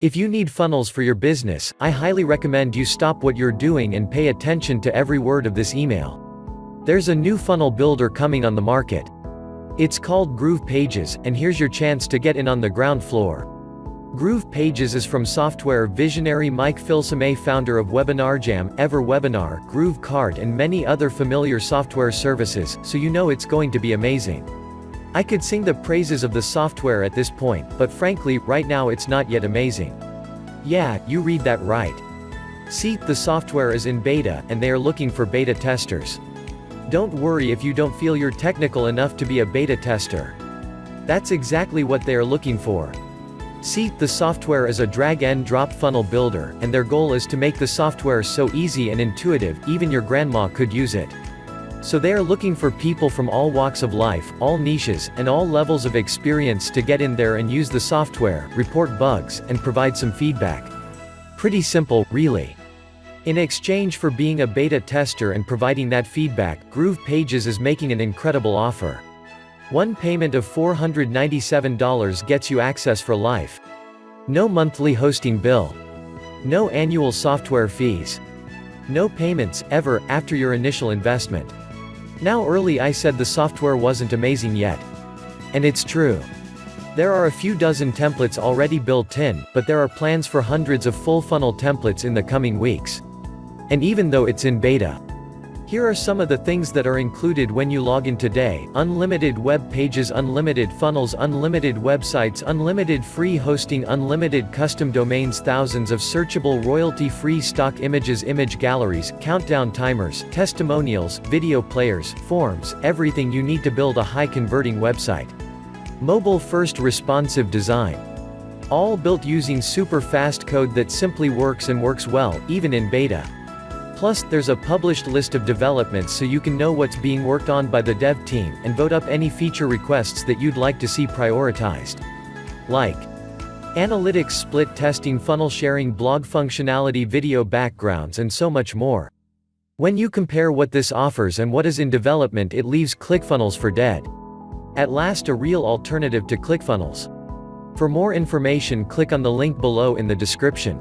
If you need funnels for your business, I highly recommend you stop what you're doing and pay attention to every word of this email. There's a new funnel builder coming on the market. It's called Groovepages, and here's your chance to get in on the ground floor. Groovepages is from software visionary Mike Filsaime, founder of WebinarJam, EverWebinar, GrooveCart and many other familiar software services, so you know it's going to be amazing. I could sing the praises of the software at this point, but frankly, right now it's not yet amazing. Yeah, you read that right. See, the software is in beta, and they are looking for beta testers. Don't worry if you don't feel you're technical enough to be a beta tester. That's exactly what they are looking for. See, the software is a drag-and-drop funnel builder, and their goal is to make the software so easy and intuitive, even your grandma could use it. So they are looking for people from all walks of life, all niches, and all levels of experience to get in there and use the software, report bugs, and provide some feedback. Pretty simple, really. In exchange for being a beta tester and providing that feedback, Groovepages is making an incredible offer. One payment of $497 gets you access for life. No monthly hosting bill. No annual software fees. No payments, ever, after your initial investment. Now early I said the software wasn't amazing yet. And it's true. There are a few dozen templates already built in, but there are plans for hundreds of full funnel templates in the coming weeks. And even though it's in beta, here are some of the things that are included when you log in today: unlimited web pages, unlimited funnels, unlimited websites, unlimited free hosting, unlimited custom domains, thousands of searchable royalty-free stock images, image galleries, countdown timers, testimonials, video players, forms, everything you need to build a high-converting website. Mobile-first responsive design. All built using super fast code that simply works and works well, even in beta. Plus, there's a published list of developments so you can know what's being worked on by the dev team, and vote up any feature requests that you'd like to see prioritized. Like analytics, split testing, funnel sharing, blog functionality, video backgrounds, and so much more. When you compare what this offers and what is in development, it leaves Clickfunnels for dead. At last, a real alternative to Clickfunnels. For more information, click on the link below in the description.